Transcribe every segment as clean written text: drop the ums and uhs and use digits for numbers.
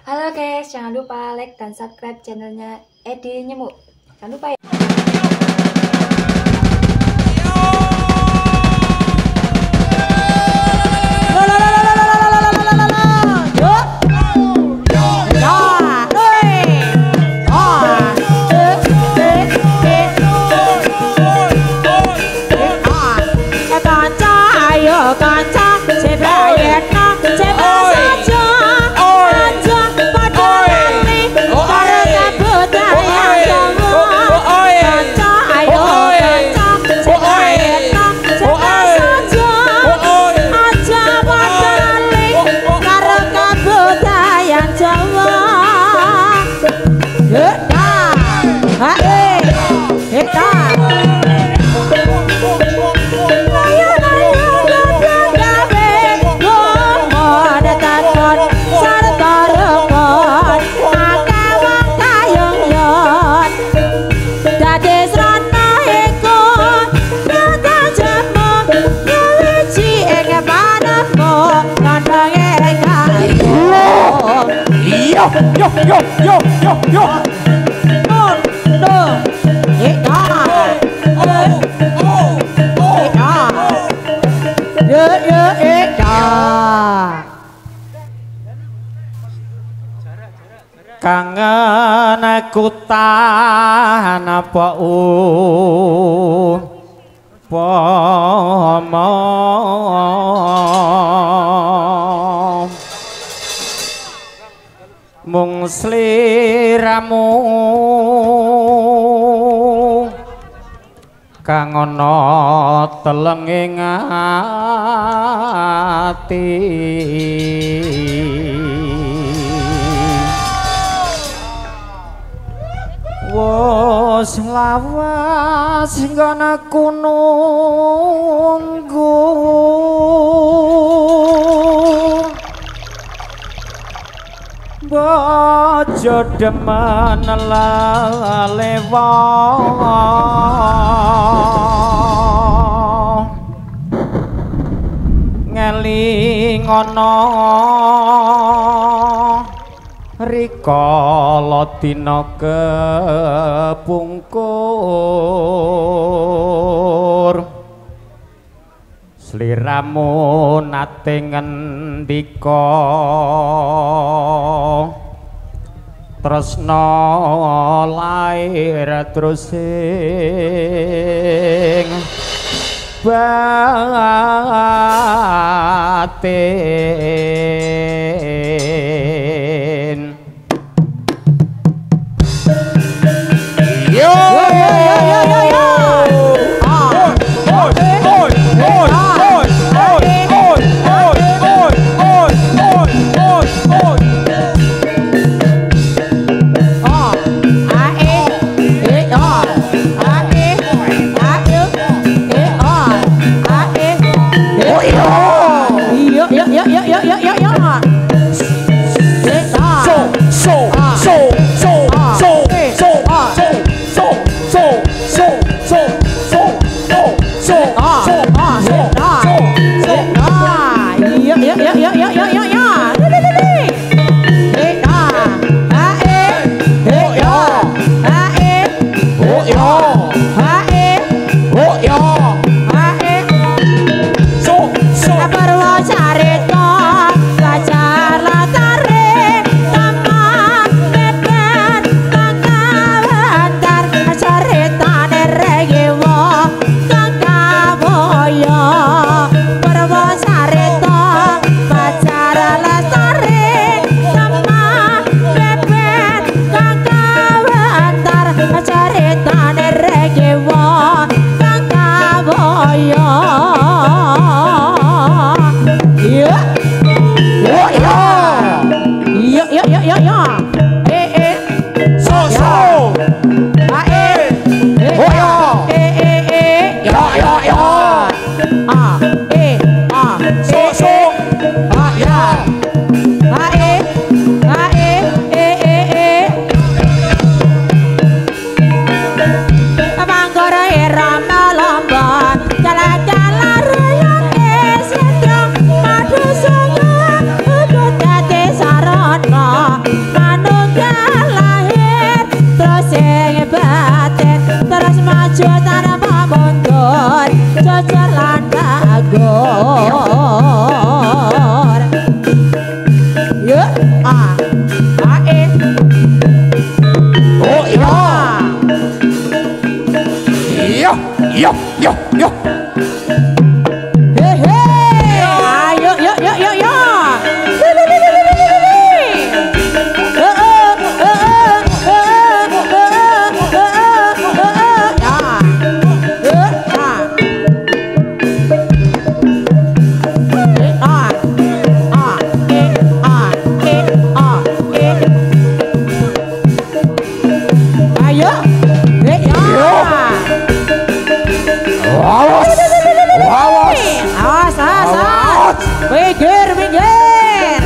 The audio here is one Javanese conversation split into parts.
Halo guys, jangan lupa like dan subscribe channelnya Edi Nyemuk. Jangan lupa ya. Kangen aku tahan apa umpama mung sliramu kang ana telenging ati wis lawas nggon aku nunggu bojo demen lalewa ngelingono rikala dina kepungkur sliramu nate ngendika tresna lair terus sing batin Oh iya. Iya, iya, iya, iya. Hehe. Ayo, yuk, yuk, yuk, yuk. Minggir, minggir.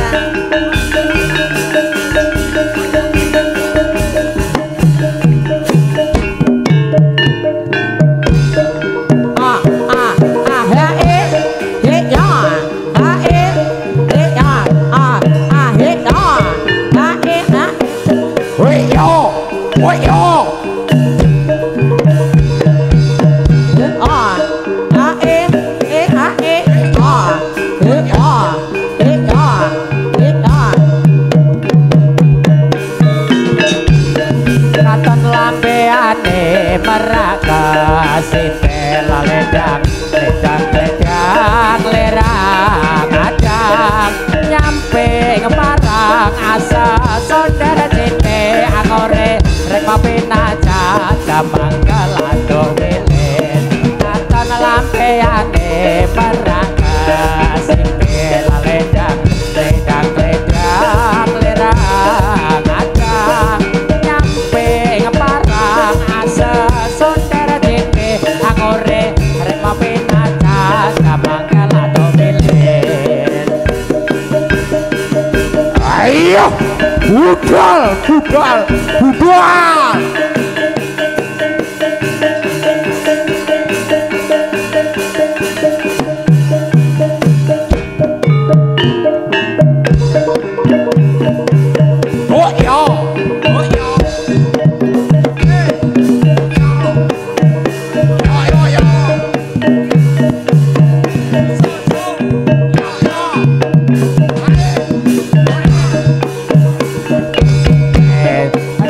Merak kasih tela ledang ledang ledang lerang adang nyampe ngeparang asa saudara cete angore rek mapina jaga manggalado wilit katon lampeane merak kasih tela ledang ledang ledang lerang adang nyampe ngeparang asa saudara dene angore rek mapena jaga manggalado milir. Ayo budal budal budal. Oh iya, oh iya.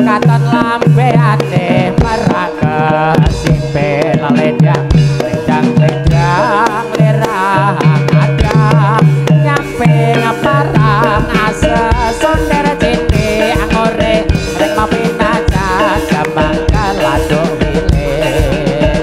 Katon lambeane merak kesimpe ledang ledang ledang lerang adang nyampe ngaparang asa saudara cete angore rek mapina jaga manggalado milir.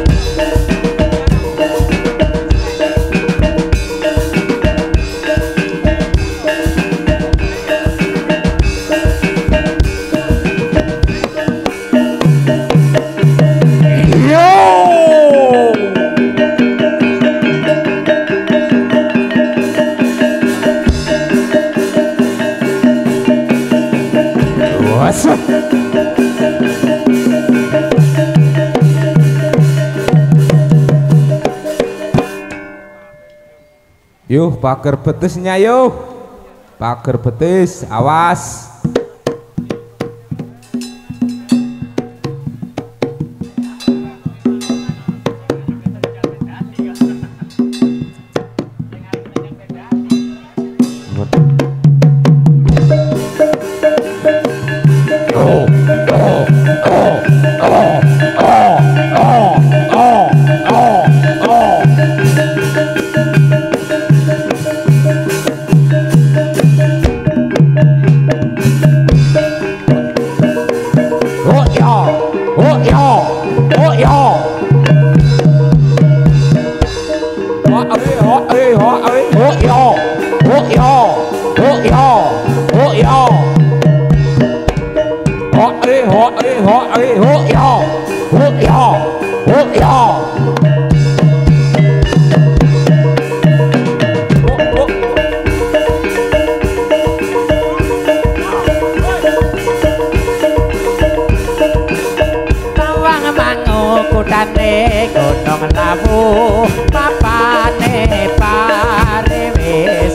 Yuh, pager betisnya yuh. Pager betis, awas. Kudane gunung lawu papane pariwisata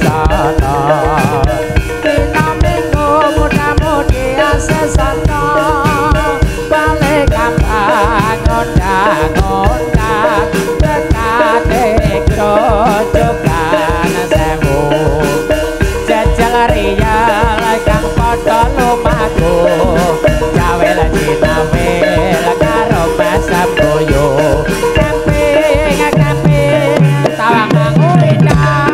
dina minggu muda-mudi asesana balik kampang ngundang-ngundang dekane grojogan sewu jajal riyal kang aku gawe lajinawe karo pasam boyo kamping tawang ngulindang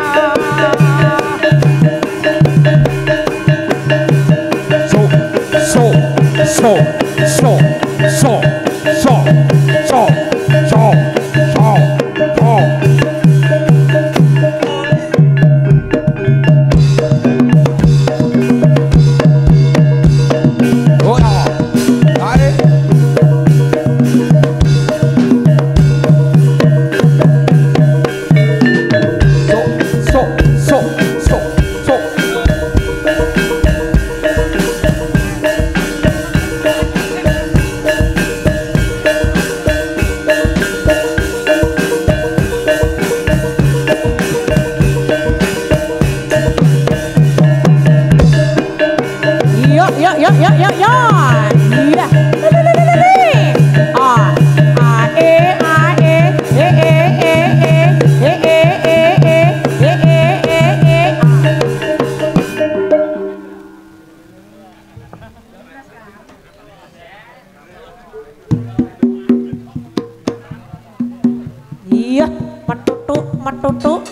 metutuk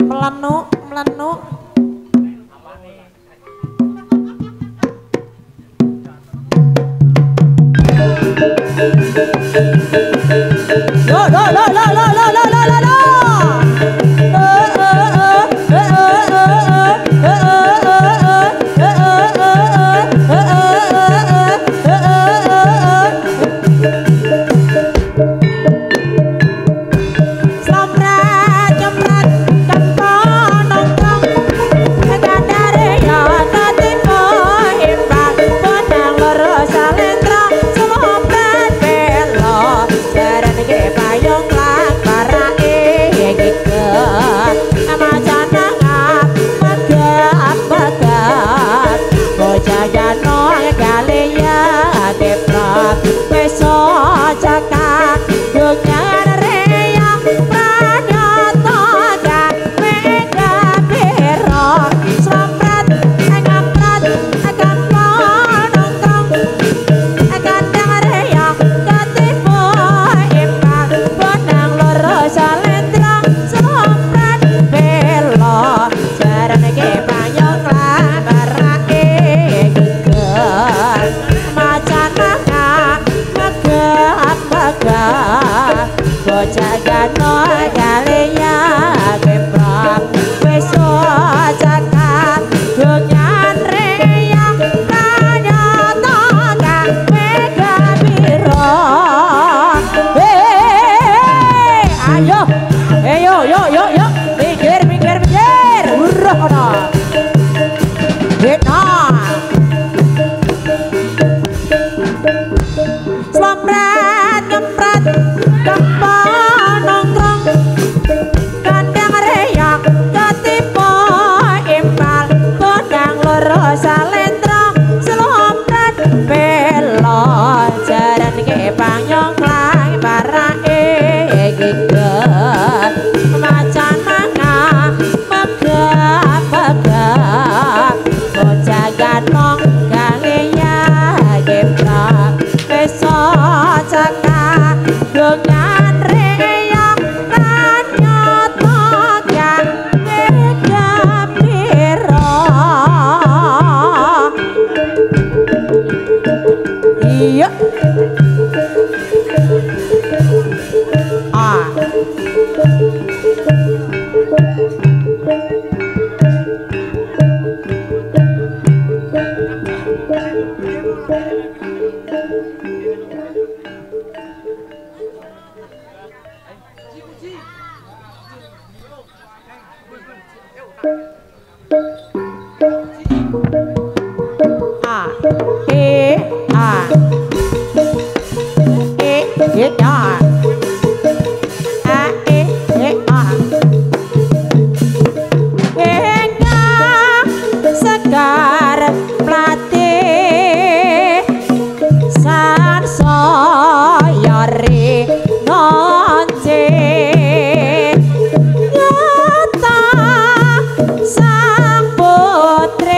melenu Sang putri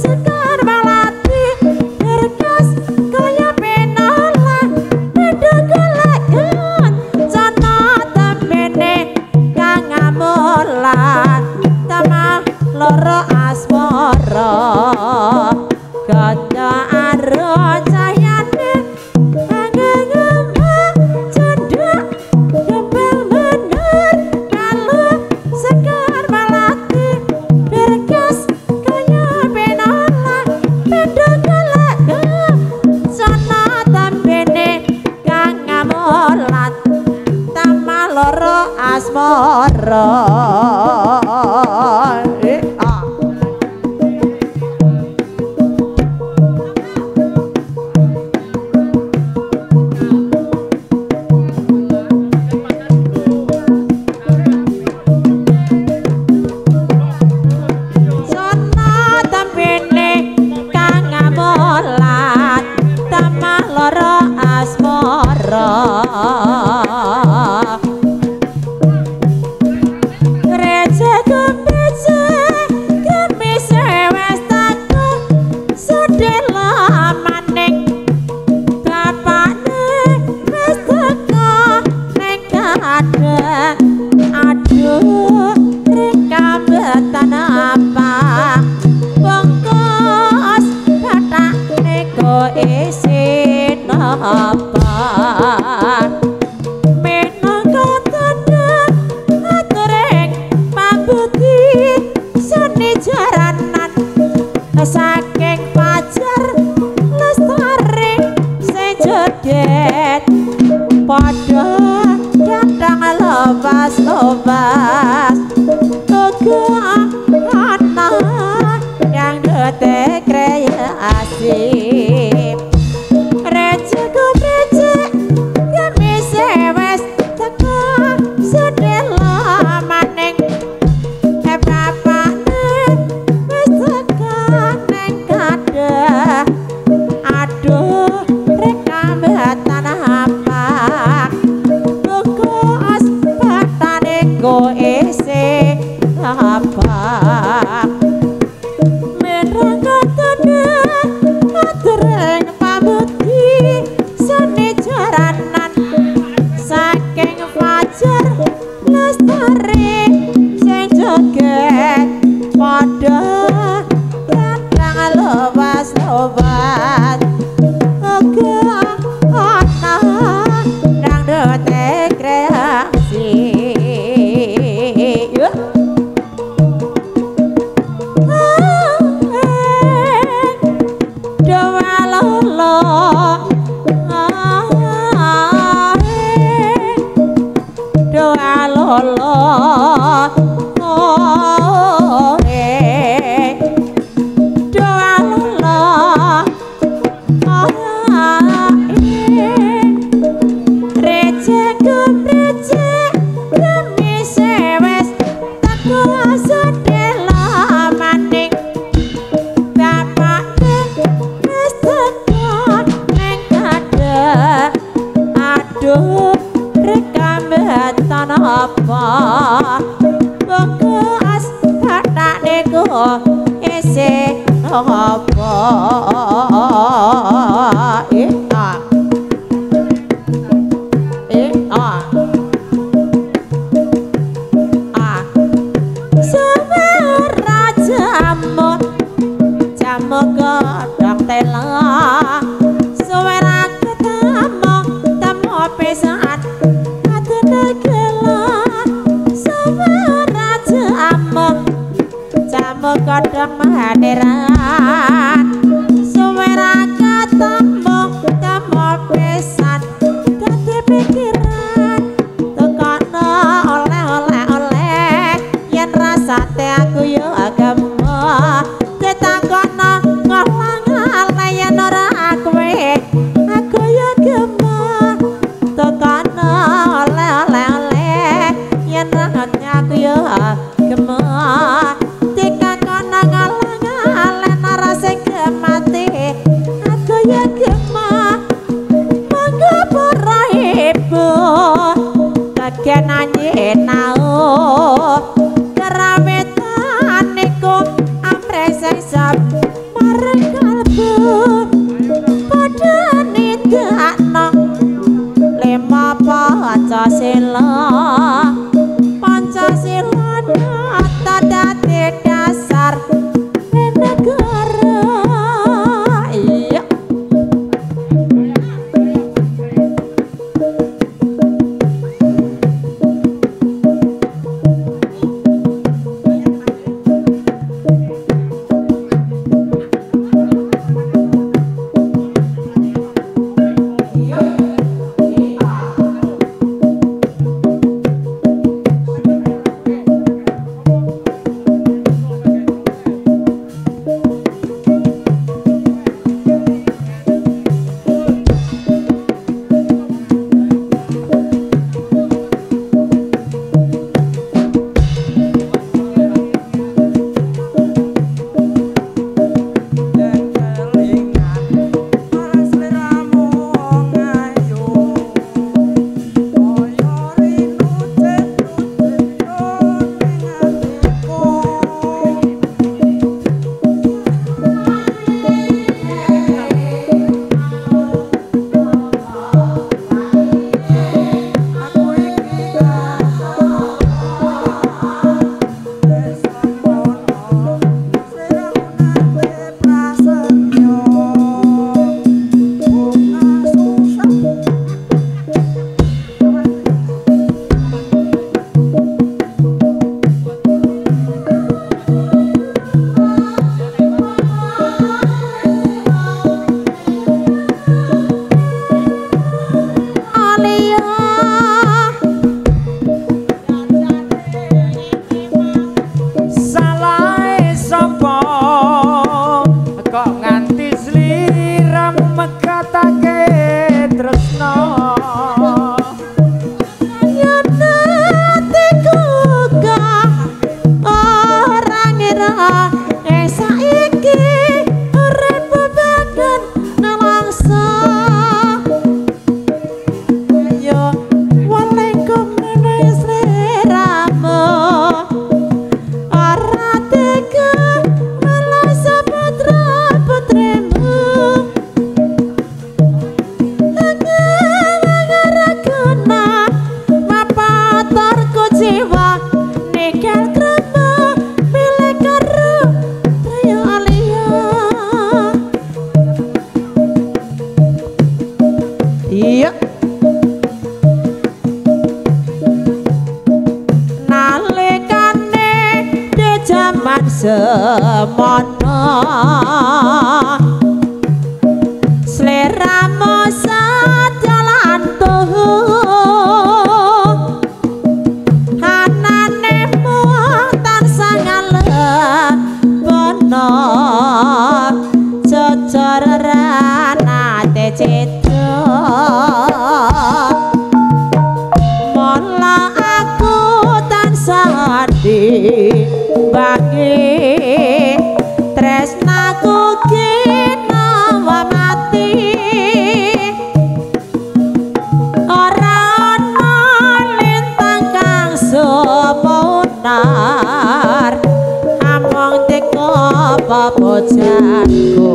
Sekar sahabat minangka tanda atureng pambudi seni jaranan saking Fajar Lestari sing joget padha datang lepas-lepas uga ana yang detek kreasi receku recek kami sewes teka sedela maning bapakne wis teka neng kadah aduh rekambatan apa bukos batane go isi apa merangkatane atureng pambudi seni jaranan saking Fajar Lestari sing joget padha kadang lepas-lepas uga ana dangdut kreasi doa lolo doa lolo doa lolo recek kami sewes tak kuasa dela maning bapakne wis tekan neng kadah aduh rekambatan apa bekas batane go isi apa jamu godhong tela suwera ketemu temu pisan atene gelan suwera jamu godhong hadiran suwera ketemu temu pisan dadi pikiran tekono oleh yen rasate aku yo agama ditakono ngolang yen ora kowe aku yo gemah tekono oleh yen rasate aku yo gemah ditakono ngolang ora sing gemati aku yo gemah mangga para ibu bagian nyenau kerawitan niku sesap marang kalbu padha nidakno lima Pancasila dadi dasar negara iya semana sliramu sadalan tuh ananemu tansah ngalebana jojor ranate citra mula aku tansah dibagi tresnaku ginawa mati ora ana lintang kang sumunar among teko papojanku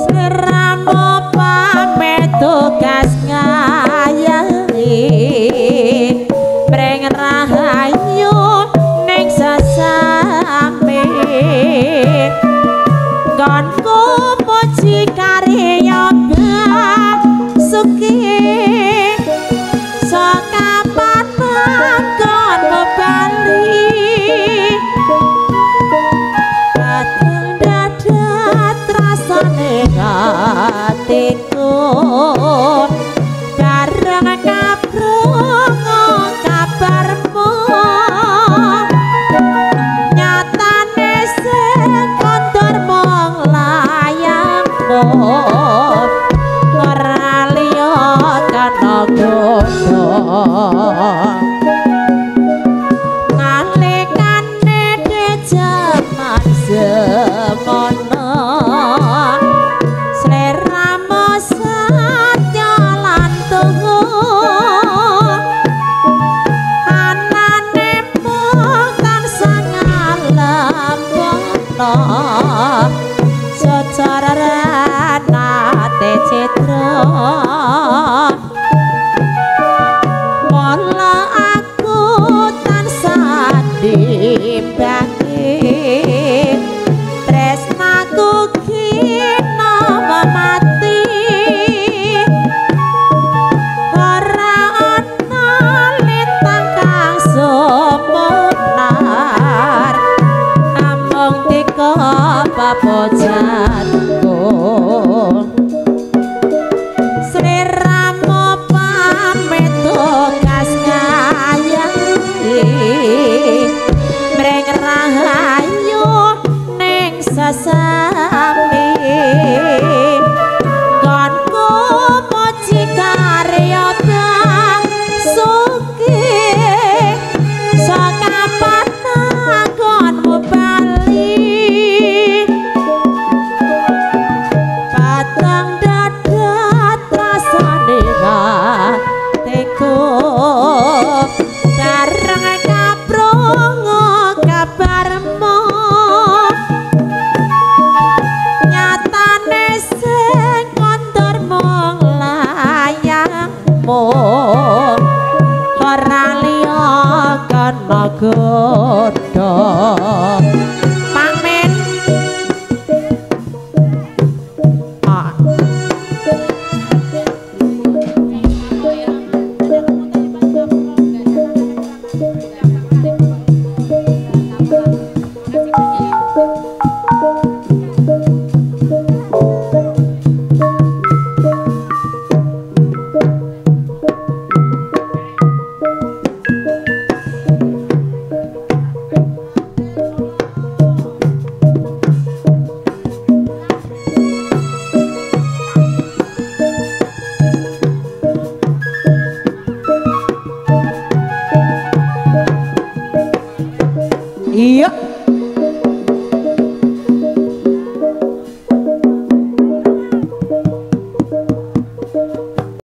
sliramu pamit tugas ngayahi breng rahayu ning sasame gonku puji karya basuki sakapan manggon bali batang dadat rasane hatiku bareng kaprungu kabarmu nyatane sing kondur mung layangmu ora liya kana godho nalikane jaman semono sliramu sadyalan tuh ananemu tansah ngalebana secara ranate citra mula aku tansah dibagi tresnaku ginawa mati ora ana lintang kang sumunar amung teka papojanku sliramu pamit tugas ngayahi breng rahayu ning sasame gonku puji karya basuki sakapan anggonmu bali batang dadat rasane hatiku bareng kaprungu kabarmu nyatane sing kondur mung layangmu ora liya kana godho pamit Thank you.